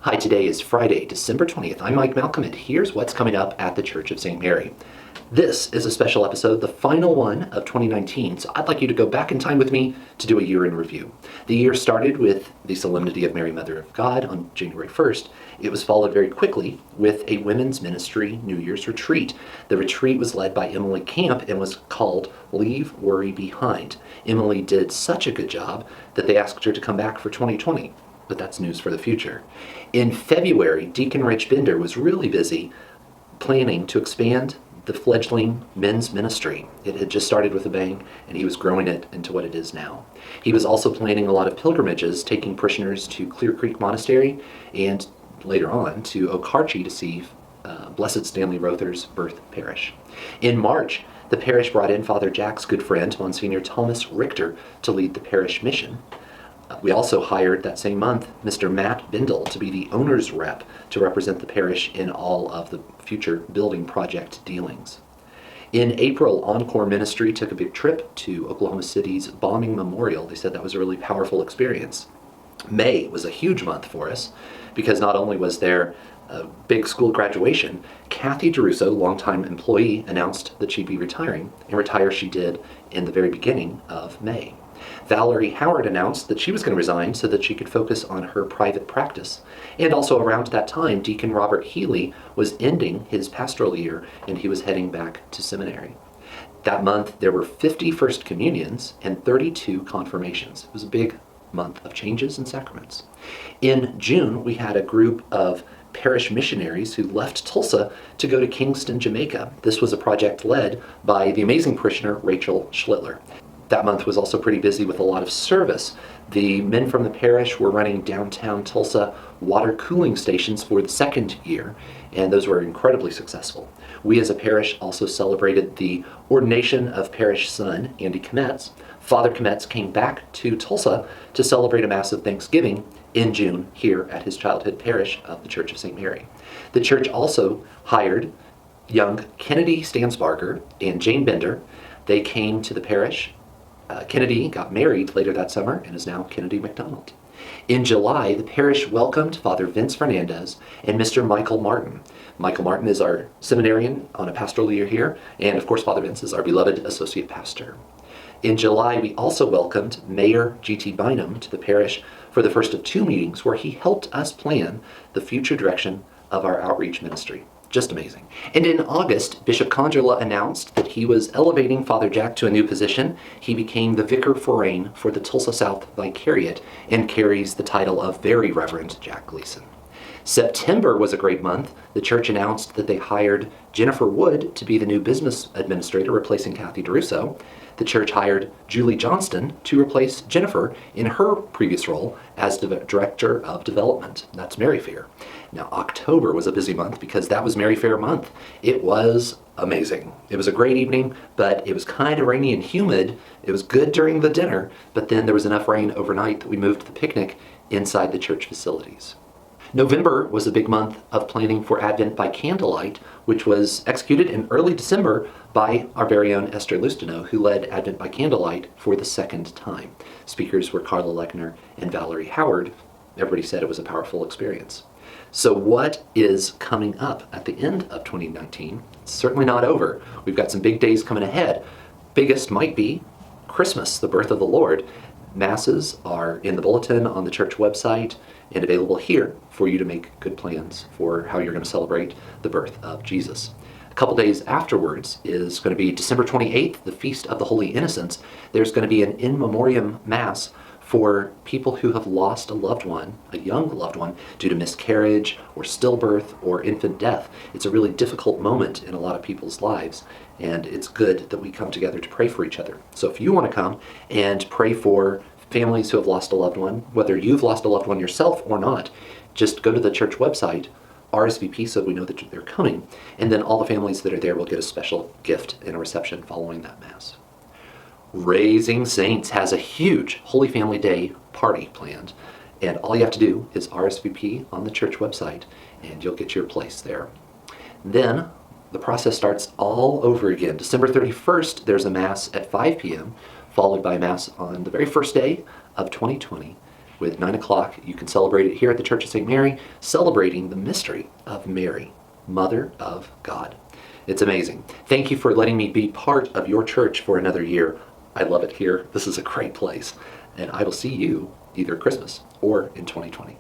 Hi, today is Friday, December 20th. I'm Mike Malcolm, and here's what's coming up at the Church of St. Mary. This is a special episode, the final one of 2019, so I'd like you to go back in time with me to do a year in review. The year started with the Solemnity of Mary, Mother of God on January 1st. It was followed very quickly with a women's ministry New Year's retreat. The retreat was led by Emily Camp and was called Leave Worry Behind. Emily did such a good job that they asked her to come back for 2020. But that's news for the future. In February, Deacon Rich Bender was really busy planning to expand the fledgling men's ministry. It had just started with a bang, and he was growing it into what it is now. He was also planning a lot of pilgrimages, taking parishioners to Clear Creek Monastery and later on to Okarche to see Blessed Stanley Rother's birth parish. In March, the parish brought in Father Jack's good friend, Monsignor Thomas Richter, to lead the parish mission. We also hired that same month Mr. Matt Bindle to be the owner's rep to represent the parish in all of the future building project dealings. In April, Encore Ministry took a big trip to Oklahoma City's bombing memorial. They said that was a really powerful experience. May was a huge month for us because not only was there a big school graduation, Kathy DeRusso, longtime employee, announced that she'd be retiring, and retire she did in the very beginning of May. Valerie Howard announced that she was going to resign so that she could focus on her private practice. And also around that time, Deacon Robert Healy was ending his pastoral year and he was heading back to seminary. That month, there were 50 First Communions and 32 confirmations. It was a big month of changes and sacraments. In June, we had a group of parish missionaries who left Tulsa to go to Kingston, Jamaica. This was a project led by the amazing parishioner Rachel Schlittler. That month was also pretty busy with a lot of service. The men from the parish were running downtown Tulsa water cooling stations for the second year, and those were incredibly successful. We as a parish also celebrated the ordination of parish son, Andy Kometz. Father Kometz came back to Tulsa to celebrate a Mass of Thanksgiving in June here at his childhood parish of the Church of St. Mary. The church also hired young Kennedy Stansbarger and Jane Bender. They came to the parish. Kennedy got married later that summer and is now Kennedy McDonald. In July, the parish welcomed Father Vince Fernandez and Mr. Michael Martin. Michael Martin is our seminarian on a pastoral year here, and of course Father Vince is our beloved associate pastor. In July, we also welcomed Mayor G.T. Bynum to the parish for the first of two meetings where he helped us plan the future direction of our outreach ministry. Just amazing. And in August, Bishop Conjurla announced that he was elevating Father Jack to a new position. He became the Vicar Forain for the Tulsa South Vicariate and carries the title of Very Reverend Jack Gleason. September was a great month. The church announced that they hired Jennifer Wood to be the new business administrator, replacing Kathy DeRusso. The church hired Julie Johnston to replace Jennifer in her previous role as Director of Development. That's Maryfair. Now, October was a busy month because that was Maryfair month. It was amazing. It was a great evening, but it was kind of rainy and humid. It was good during the dinner, but then there was enough rain overnight that we moved the picnic inside the church facilities. November was a big month of planning for Advent by Candlelight, which was executed in early December by our very own Esther Lustino, who led Advent by Candlelight for the second time. Speakers were Carla Lechner and Valerie Howard. Everybody said it was a powerful experience. So what is coming up at the end of 2019? It's certainly not over. We've got some big days coming ahead. Biggest might be Christmas, the birth of the Lord. Masses are in the bulletin on the church website and available here for you to make good plans for how you're going to celebrate the birth of Jesus. A couple days afterwards is going to be December 28th, the Feast of the Holy Innocents. There's going to be an in memoriam Mass for people who have lost a loved one, a young loved one, due to miscarriage or stillbirth or infant death. It's a really difficult moment in a lot of people's lives, and it's good that we come together to pray for each other. So if you want to come and pray for families who have lost a loved one, whether you've lost a loved one yourself or not, just go to the church website, RSVP, so we know that they're coming, and then all the families that are there will get a special gift and a reception following that Mass. Raising Saints has a huge Holy Family Day party planned, and all you have to do is RSVP on the church website, and you'll get your place there. Then the process starts all over again. December 31st, there's a Mass at 5 p.m., followed by Mass on the very first day of 2020 with 9 o'clock. You can celebrate it here at the Church of St. Mary, celebrating the mystery of Mary, Mother of God. It's amazing. Thank you for letting me be part of your church for another year. I love it here. This is a great place. And I will see you either Christmas or in 2020.